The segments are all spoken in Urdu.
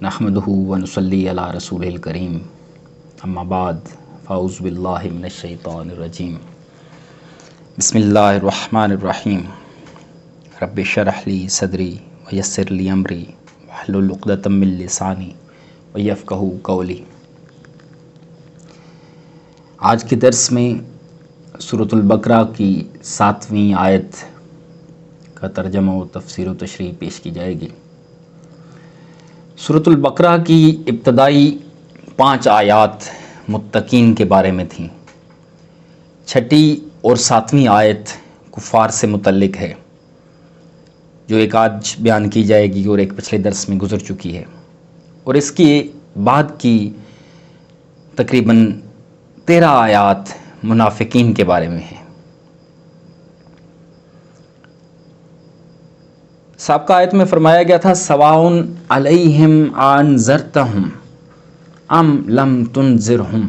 نحمدہ ونصلی علی رسول الکریم اما بعد فاعوذ باللہ من الشیطان الرجیم بسم اللہ الرحمن الرحیم رب اشرح لی صدری ویسر لی امری واحلل عقدۃ من لسانی یفقہوا قولی۔ آج کے درس میں سورۃ البقرہ کی 7ویں آیت کا ترجمہ و تفسیر و تشریح پیش کی جائے گی۔ سورۃ البقرہ کی ابتدائی 5 آیات متقین کے بارے میں تھیں۔ 6 اور 7ویں آیت کفار سے متعلق ہے، جو ایک آج بیان کی جائے گی اور ایک پچھلے درس میں گزر چکی ہے، اور اس کی بعد کی تقریباً 13 آیات منافقین کے بارے میں ہیں۔ سابقہ آیت میں فرمایا گیا تھا سواء علیہم انذرتہم ام لم تنذرہم،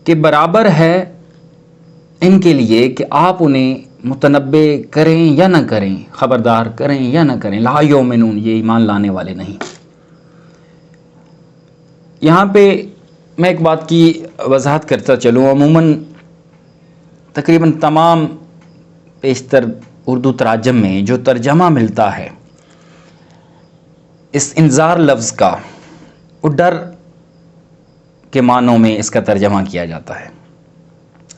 کہ برابر ہے ان کے لیے کہ آپ انہیں متنبع کریں یا نہ کریں، خبردار کریں یا نہ کریں، لا یؤمنون، یہ ایمان لانے والے نہیں۔ یہاں پہ میں ایک بات کی وضاحت کرتا چلوں۔ عموماً تقریباً تمام بیشتر اردو تراجم میں جو ترجمہ ملتا ہے اس انذار لفظ کا، وہ ڈر کے معنوں میں اس کا ترجمہ کیا جاتا ہے۔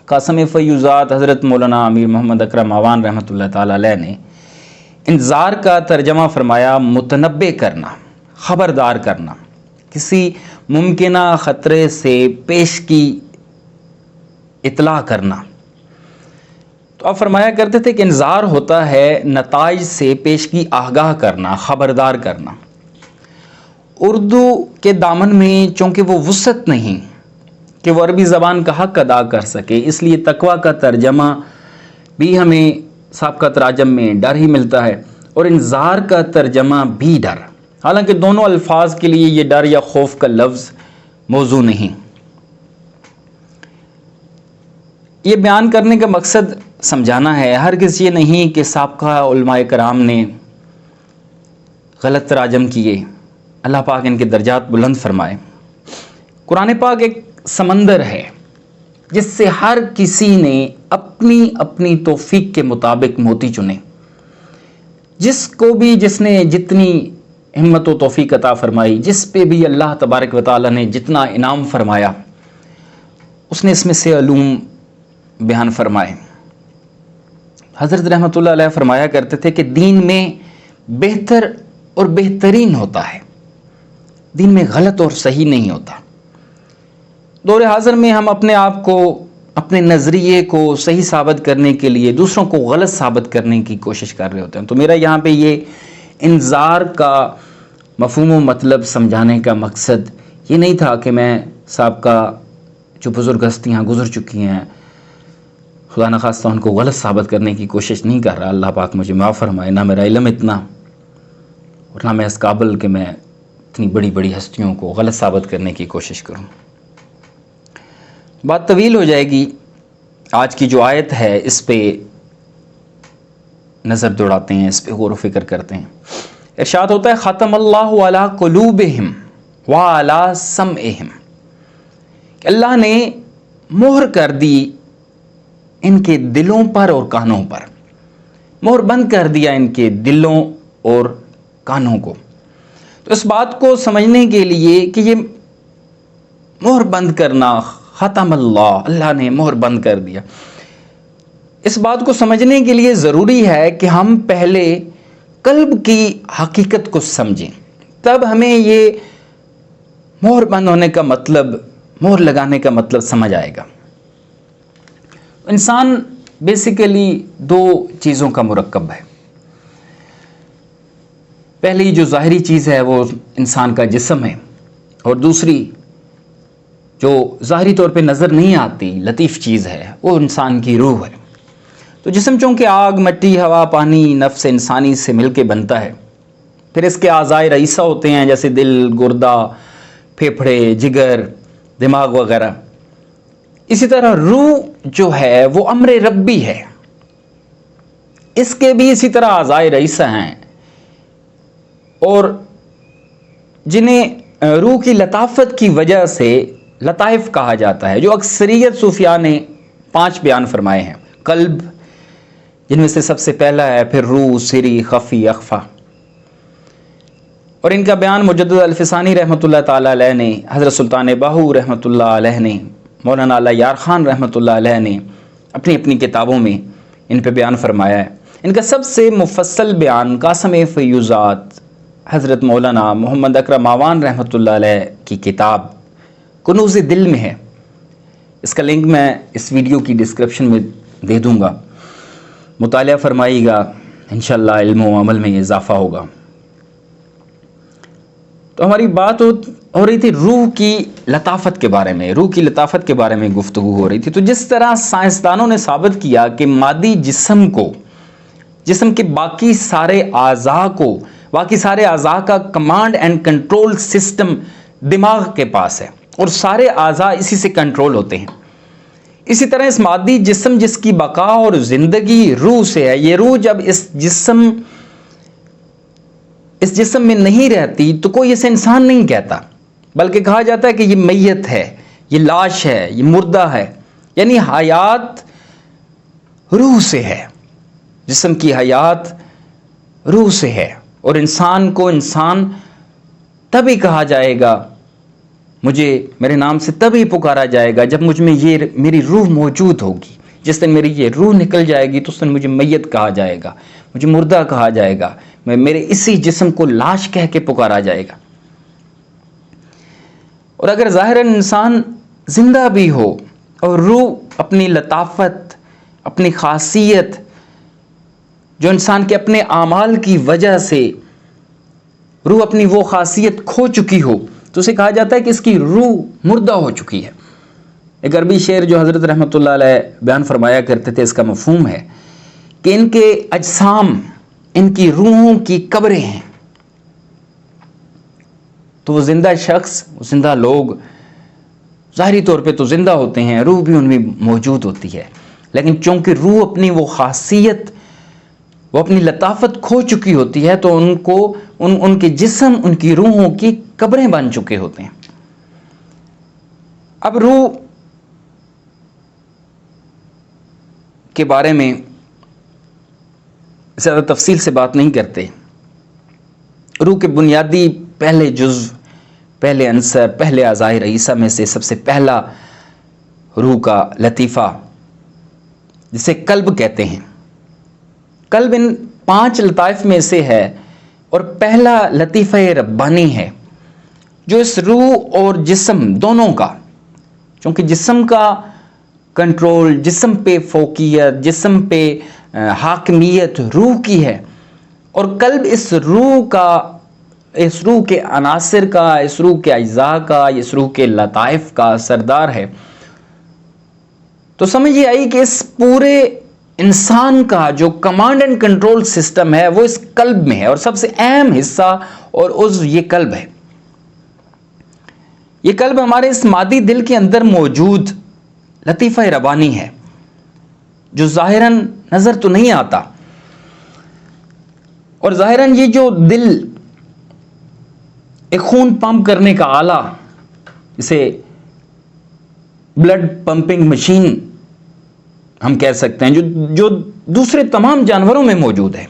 قاسم فیوزات حضرت مولانا امیر محمد اکرم آوان رحمۃ اللہ تعالی علیہ نے انذار کا ترجمہ فرمایا متنبع کرنا، خبردار کرنا، کسی ممکنہ خطرے سے پیش کی اطلاع کرنا۔ تو آپ فرمایا کرتے تھے کہ انذار ہوتا ہے نتائج سے پیش کی آگاہ کرنا، خبردار کرنا۔ اردو کے دامن میں چونکہ وہ وسعت نہیں کہ وہ عربی زبان کا حق ادا کر سکے، اس لیے تقویٰ کا ترجمہ بھی ہمیں سابقہ تراجم میں ڈر ہی ملتا ہے، اور انذار کا ترجمہ بھی ڈر، حالانکہ دونوں الفاظ کے لیے یہ ڈر یا خوف کا لفظ موضوع نہیں۔ یہ بیان کرنے کا مقصد سمجھانا ہے، ہرگز یہ نہیں کہ سابقہ علماء کرام نے غلط تراجم کیے، اللہ پاک ان کے درجات بلند فرمائے۔ قرآن پاک ایک سمندر ہے جس سے ہر کسی نے اپنی اپنی توفیق کے مطابق موتی چنے۔ جس کو بھی جس نے جتنی ہمت و توفیق عطا فرمائی، جس پہ بھی اللہ تبارک و تعالیٰ نے جتنا انعام فرمایا، اس نے اس میں سے علوم بیان فرمائے۔ حضرت رحمۃ اللہ علیہ فرمایا کرتے تھے کہ دین میں بہتر اور بہترین ہوتا ہے، دین میں غلط اور صحیح نہیں ہوتا۔ دور حاضر میں ہم اپنے آپ کو، اپنے نظریے کو صحیح ثابت کرنے کے لیے دوسروں کو غلط ثابت کرنے کی کوشش کر رہے ہوتے ہیں۔ تو میرا یہاں پہ یہ انذار کا مفہوم و مطلب سمجھانے کا مقصد یہ نہیں تھا کہ میں سابقہ جو بزرگ ہستیاں گزر چکی ہیں، خدا نخواستہ ان کو غلط ثابت کرنے کی کوشش نہیں کر رہا۔ اللہ پاک مجھے معاف فرمائے، نہ میرا علم اتنا اور نہ میں اس قابل کہ میں اتنی بڑی بڑی ہستیوں کو غلط ثابت کرنے کی کوشش کروں۔ بات طویل ہو جائے گی۔ آج کی جو آیت ہے اس پہ نظر دوڑاتے ہیں، اس پہ غور و فکر کرتے ہیں۔ ارشاد ہوتا ہے ختم اللہ علی قلوبہم وعلی سمعہم، کہ اللہ نے مہر کر دی ان کے دلوں پر اور کانوں پر، مہر بند کر دیا ان کے دلوں اور کانوں کو۔ تو اس بات کو سمجھنے کے لیے کہ یہ مہر بند کرنا، ختم اللہ نے مہر بند کر دیا، اس بات کو سمجھنے کے لیے ضروری ہے کہ ہم پہلے قلب کی حقیقت کو سمجھیں، تب ہمیں یہ مہر بند ہونے کا مطلب، مہر لگانے کا مطلب سمجھ آئے گا۔ انسان بیسیکلی 2 چیزوں کا مرکب ہے۔ پہلی جو ظاہری چیز ہے وہ انسان کا جسم ہے، اور دوسری جو ظاہری طور پہ نظر نہیں آتی لطیف چیز ہے وہ انسان کی روح ہے۔ تو جسم چونکہ آگ، مٹی، ہوا، پانی، نفس انسانی سے مل کے بنتا ہے، پھر اس کے اعضائے رئیسہ ہوتے ہیں جیسے دل، گردہ، پھیپھڑے، جگر، دماغ وغیرہ۔ اسی طرح روح جو ہے وہ امر ربی ہے، اس کے بھی اسی طرح اعضائے رئیسہ ہیں، اور جنہیں روح کی لطافت کی وجہ سے لطائف کہا جاتا ہے، جو اکثریت صوفیاء نے 5 بیان فرمائے ہیں۔ قلب، جن میں سے سب سے پہلا ہے، پھر روح، سری، خفی، اخفا، اور ان کا بیان مجدد الفسانی رحمۃ اللہ تعالی علیہ نے، حضرت سلطان باہو رحمۃ اللہ علیہ نے، مولانا اعلیٰ یار خان رحمۃ اللہ علیہ نے اپنی اپنی کتابوں میں ان پہ بیان فرمایا ہے۔ ان کا سب سے مفصل بیان قاسم فیوزات حضرت مولانا محمد اکرم آوان رحمۃ اللہ علیہ کی کتاب کنوز دل میں ہے۔ اس کا لنک میں اس ویڈیو کی ڈسکرپشن میں دے دوں گا، مطالعہ فرمائیے گا، انشاءاللہ علم و عمل میں اضافہ ہوگا۔ تو ہماری بات ہو رہی تھی روح کی لطافت کے بارے میں، روح کی لطافت کے بارے میں گفتگو ہو رہی تھی۔ تو جس طرح سائنسدانوں نے ثابت کیا کہ مادی جسم کو، جسم کے باقی سارے اعضاء کا کمانڈ اینڈ کنٹرول سسٹم دماغ کے پاس ہے، اور سارے اعضاء اسی سے کنٹرول ہوتے ہیں، اسی طرح اس مادی جسم جس کی بقا اور زندگی روح سے ہے، یہ روح جب اس جسم میں نہیں رہتی تو کوئی اسے انسان نہیں کہتا، بلکہ کہا جاتا ہے کہ یہ میت ہے، یہ لاش ہے، یہ مردہ ہے۔ یعنی حیات روح سے ہے، جسم کی حیات روح سے ہے، اور انسان کو انسان تبھی کہا جائے گا، میرے نام سے تبھی پکارا جائے گا جب مجھ میں یہ میری روح موجود ہوگی۔ جس دن میری یہ روح نکل جائے گی تو اس دن مجھے میت کہا جائے گا، مجھے مردہ کہا جائے گا، میرے اسی جسم کو لاش کہہ کے پکارا جائے گا۔ اور اگر ظاہراً انسان زندہ بھی ہو اور روح اپنی لطافت، اپنی خاصیت، جو انسان کے اپنے اعمال کی وجہ سے روح اپنی وہ خاصیت کھو چکی ہو، تو اسے کہا جاتا ہے کہ اس کی روح مردہ ہو چکی ہے۔ ایک عربی شعر جو حضرت رحمۃ اللہ علیہ بیان فرمایا کرتے تھے، اس کا مفہوم ہے کہ ان کے اجسام، ان کی روحوں کی قبریں ہیں۔ تو وہ زندہ شخص، وہ زندہ لوگ ظاہری طور پہ تو زندہ ہوتے ہیں، روح بھی ان میں موجود ہوتی ہے، لیکن چونکہ روح اپنی وہ خاصیت، وہ اپنی لطافت کھو چکی ہوتی ہے، تو ان کے جسم، ان کی روحوں کی قبریں بن چکے ہوتے ہیں۔ اب روح کے بارے میں زیادہ تفصیل سے بات نہیں کرتے۔ روح کے بنیادی پہلے جزو، پہلے عنصر، پہلے اعضائے رئیسہ میں سے سب سے پہلا روح کا لطیفہ، جسے قلب کہتے ہیں۔ قلب ان 5 لطائف میں سے ہے، اور پہلا لطیفہ ربانی ہے، جو اس روح اور جسم دونوں کا، چونکہ جسم کا کنٹرول، جسم پہ فوقیت، جسم پہ حاکمیت روح کی ہے، اور قلب اس روح کے عناصر کا، اس روح کے اجزاء کا، اس روح کے لطائف کا سردار ہے۔ تو سمجھ یہ آئی کہ اس پورے انسان کا جو کمانڈ اینڈ کنٹرول سسٹم ہے وہ اس قلب میں ہے، اور سب سے اہم حصہ اور عضو یہ قلب ہے۔ یہ قلب ہمارے اس مادی دل کے اندر موجود لطیفہ ربانی ہے، جو ظاہراً نظر تو نہیں آتا، اور ظاہراً یہ جو دل ایک خون پمپ کرنے کا آلہ، اسے بلڈ پمپنگ مشین ہم کہہ سکتے ہیں، جو دوسرے تمام جانوروں میں موجود ہے،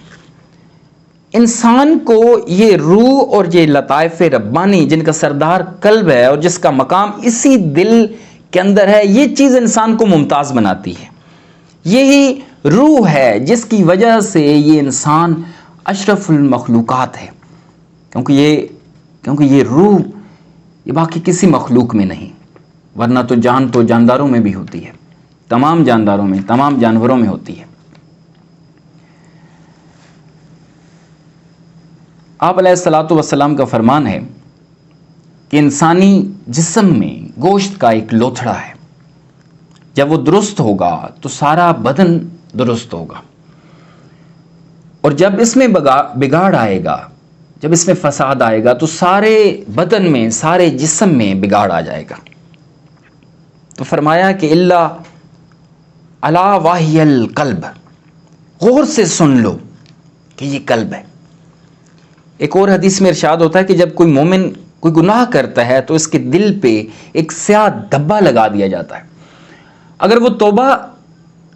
انسان کو یہ روح اور یہ لطائف ربانی جن کا سردار قلب ہے اور جس کا مقام اسی دل کے اندر ہے، یہ چیز انسان کو ممتاز بناتی ہے۔ یہی روح ہے جس کی وجہ سے یہ انسان اشرف المخلوقات ہے، کیونکہ یہ روح یہ باقی کسی مخلوق میں نہیں، ورنہ تو جان تو جانداروں میں بھی ہوتی ہے، تمام جانداروں میں، تمام جانوروں میں ہوتی ہے۔ آپ علیہ الصلوۃ والسلام کا فرمان ہے کہ انسانی جسم میں گوشت کا ایک لوتھڑا ہے، جب وہ درست ہوگا تو سارا بدن درست ہوگا، اور جب اس میں بگاڑ آئے گا، جب اس میں فساد آئے گا تو سارے بدن میں، سارے جسم میں بگاڑ آ جائے گا۔ تو فرمایا کہ الا واہی القلب، غور سے سن لو کہ یہ قلب ہے۔ ایک اور حدیث میں ارشاد ہوتا ہے کہ جب کوئی مومن کوئی گناہ کرتا ہے تو اس کے دل پہ ایک سیاہ دھبا لگا دیا جاتا ہے. اگر وہ توبہ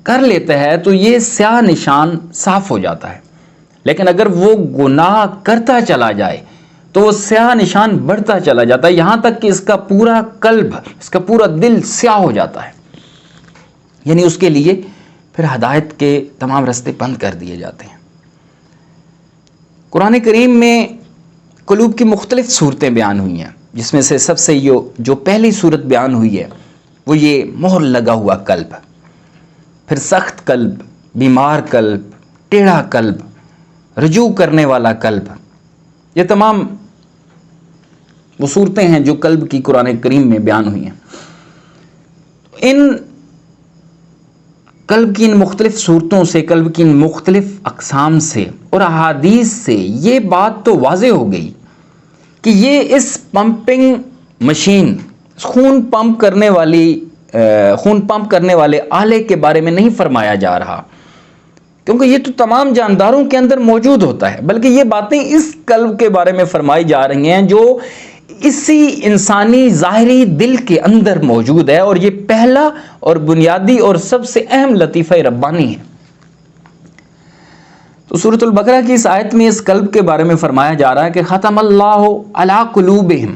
کر لیتا ہے تو یہ سیاہ نشان صاف ہو جاتا ہے، لیکن اگر وہ گناہ کرتا چلا جائے تو وہ سیاہ نشان بڑھتا چلا جاتا ہے، یہاں تک کہ اس کا پورا قلب، اس کا پورا دل سیاہ ہو جاتا ہے. یعنی اس کے لیے پھر ہدایت کے تمام راستے بند کر دیے جاتے ہیں. قرآن کریم میں قلوب کی مختلف صورتیں بیان ہوئی ہیں، جس میں سے سب سے جو پہلی صورت بیان ہوئی ہے وہ یہ مہر لگا ہوا قلب، پھر سخت قلب، بیمار قلب، ٹیڑھا قلب، رجوع کرنے والا قلب. یہ تمام وہ صورتیں ہیں جو قلب کی قرآن کریم میں بیان ہوئی ہیں. ان قلب کی ان مختلف صورتوں سے، قلب کی ان مختلف اقسام سے اور احادیث سے یہ بات تو واضح ہو گئی کہ یہ اس پمپنگ مشین، خون پمپ کرنے والے آلے کے بارے میں نہیں فرمایا جا رہا، کیونکہ یہ تو تمام جانداروں کے اندر موجود ہوتا ہے، بلکہ یہ باتیں اس قلب کے بارے میں فرمائی جا رہی ہیں جو اسی انسانی ظاہری دل کے اندر موجود ہے، اور یہ پہلا اور بنیادی اور سب سے اہم لطیفہ ربانی ہے. تو سورۃ البقرہ کی اس آیت میں اس قلب کے بارے میں فرمایا جا رہا ہے کہ ختم اللہ علی قلوبہم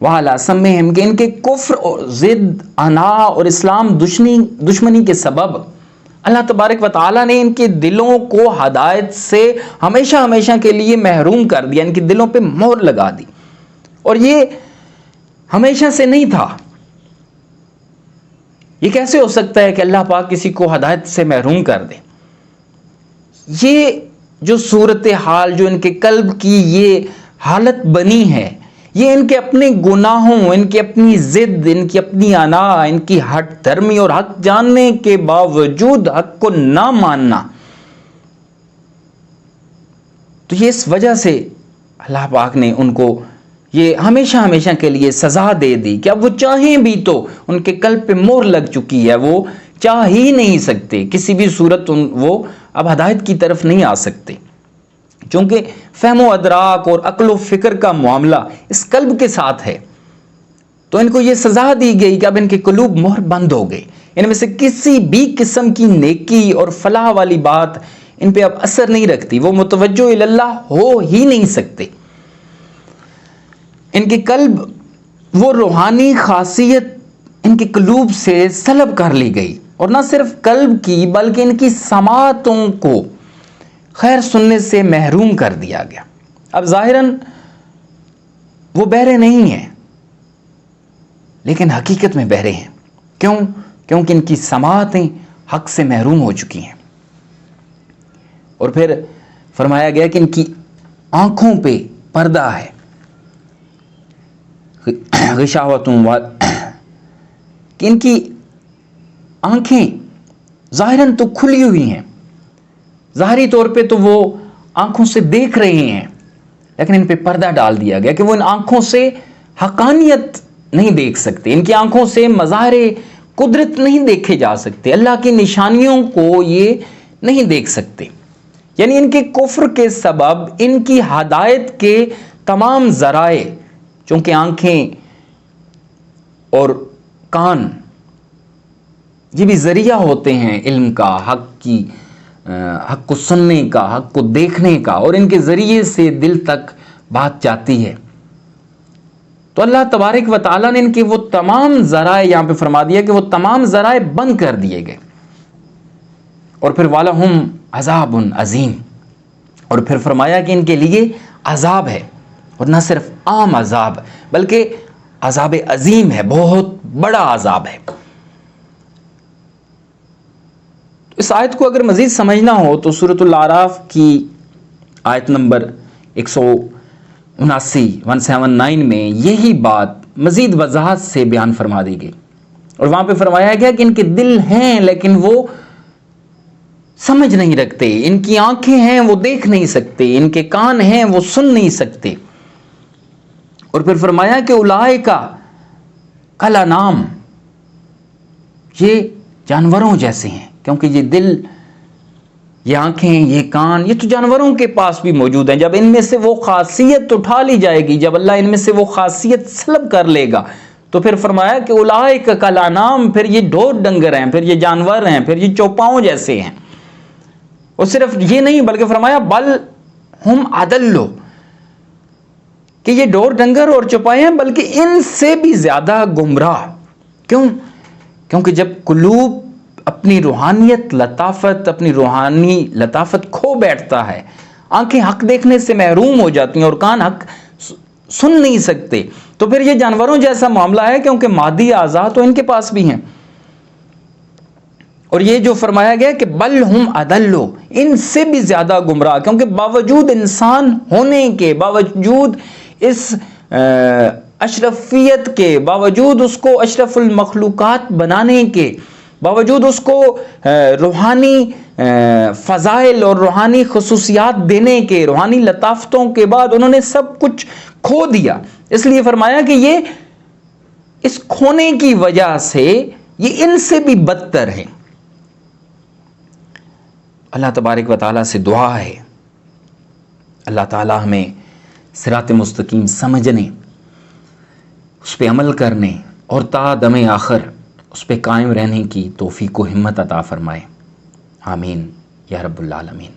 وعلی سمعہم، کہ ان کے کفر اور ضد، انا اور اسلام دشمنی کے سبب اللہ تبارک و تعالیٰ نے ان کے دلوں کو ہدایت سے ہمیشہ ہمیشہ کے لیے محروم کر دیا، ان کے دلوں پہ مہر لگا دی. اور یہ ہمیشہ سے نہیں تھا. یہ کیسے ہو سکتا ہے کہ اللہ پاک کسی کو ہدایت سے محروم کر دے؟ یہ جو صورتحال، جو ان کے قلب کی یہ حالت بنی ہے، یہ ان کے اپنے گناہوں، ان کی اپنی ضد، ان کی اپنی انا، ان کی ہٹ دھرمی اور حق جاننے کے باوجود حق کو نہ ماننا. تو یہ اس وجہ سے اللہ پاک نے ان کو یہ ہمیشہ ہمیشہ کے لیے سزا دے دی کہ اب وہ چاہیں بھی تو ان کے قلب پہ مہر لگ چکی ہے، وہ چاہ ہی نہیں سکتے کسی بھی صورت وہ اب ہدایت کی طرف نہیں آ سکتے، چونکہ فہم و ادراک اور عقل و فکر کا معاملہ اس قلب کے ساتھ ہے. تو ان کو یہ سزا دی گئی کہ اب ان کے قلوب مہر بند ہو گئے، ان میں سے کسی بھی قسم کی نیکی اور فلاح والی بات ان پہ اب اثر نہیں رکھتی، وہ متوجہ اللہ ہو ہی نہیں سکتے. ان کے قلب، وہ روحانی خاصیت ان کے قلوب سے سلب کر لی گئی، اور نہ صرف قلب کی بلکہ ان کی سماعتوں کو خیر سننے سے محروم کر دیا گیا. اب ظاہراً وہ بہرے نہیں ہیں، لیکن حقیقت میں بہرے ہیں. کیوں؟ کیونکہ ان کی سماعتیں حق سے محروم ہو چکی ہیں. اور پھر فرمایا گیا کہ ان کی آنکھوں پہ پردہ ہے، غشاوتوں، کہ ان کی آنکھیں ظاہراً تو کھلی ہوئی ہیں، ظاہری طور پہ تو وہ آنکھوں سے دیکھ رہے ہیں، لیکن ان پہ پردہ ڈال دیا گیا کہ وہ ان آنکھوں سے حقانیت نہیں دیکھ سکتے، ان کی آنکھوں سے مظاہر قدرت نہیں دیکھے جا سکتے، اللہ کی نشانیوں کو یہ نہیں دیکھ سکتے. یعنی ان کے کفر کے سبب ان کی ہدایت کے تمام ذرائع، چونکہ آنکھیں اور کان یہ بھی ذریعہ ہوتے ہیں علم کا، حق کو سننے کا، حق کو دیکھنے کا، اور ان کے ذریعے سے دل تک بات جاتی ہے. تو اللہ تبارک و تعالیٰ نے ان کے وہ تمام ذرائع، یہاں پہ فرما دیا کہ وہ تمام ذرائع بند کر دیے گئے. اور پھر وَلَهُمْ عَذَابٌ عَظِيمٌ، اور پھر فرمایا کہ ان کے لیے عذاب ہے، اور نہ صرف عام عذاب بلکہ عذاب عظیم ہے، بہت بڑا عذاب ہے. اس آیت کو اگر مزید سمجھنا ہو تو سورۃ الاعراف کی آیت نمبر 179 میں یہی بات مزید وضاحت سے بیان فرما دی گئی، اور وہاں پہ فرمایا گیا کہ ان کے دل ہیں لیکن وہ سمجھ نہیں رکھتے، ان کی آنکھیں ہیں وہ دیکھ نہیں سکتے، ان کے کان ہیں وہ سن نہیں سکتے. اور پھر فرمایا کہ اولئک کالانعام، یہ جانوروں جیسے ہیں، کیونکہ یہ دل یہ آنکھیں، یہ کان، یہ تو جانوروں کے پاس بھی موجود ہیں. جب ان میں سے وہ خاصیت اٹھا لی جائے گی، جب اللہ ان میں سے وہ خاصیت سلب کر لے گا، تو پھر فرمایا کہ اولئک کالانعام، پھر یہ ڈھور ڈنگر ہیں، پھر یہ جانور ہیں، پھر یہ چوپاؤں جیسے ہیں. اور صرف یہ نہیں بلکہ فرمایا بل ہم اضل، کہ یہ ڈھور ڈنگر اور چوپائے ہیں بلکہ ان سے بھی زیادہ گمراہ. کیوں؟ کیونکہ جب قلوب اپنی روحانیت لطافت، اپنی روحانی لطافت کھو بیٹھتا ہے، آنکھیں حق دیکھنے سے محروم ہو جاتی ہیں اور کان حق سن نہیں سکتے، تو پھر یہ جانوروں جیسا معاملہ ہے، کیونکہ مادی اعضاء تو ان کے پاس بھی ہیں. اور یہ جو فرمایا گیا کہ بل ہم اضل، ان سے بھی زیادہ گمراہ، کیونکہ باوجود انسان ہونے کے، باوجود اس اشرفیت کے، باوجود اس کو اشرف المخلوقات بنانے کے، باوجود اس کو روحانی فضائل اور روحانی خصوصیات دینے کے، روحانی لطافتوں کے بعد انہوں نے سب کچھ کھو دیا. اس لیے فرمایا کہ یہ اس کھونے کی وجہ سے یہ ان سے بھی بدتر ہے. اللہ تبارک و تعالیٰ سے دعا ہے اللہ تعالیٰ ہمیں صراط مستقیم سمجھنے، اس پہ عمل کرنے اور تا دم آخر اس پہ قائم رہنے کی توفیق و ہمت عطا فرمائے. آمین یا رب العالمین.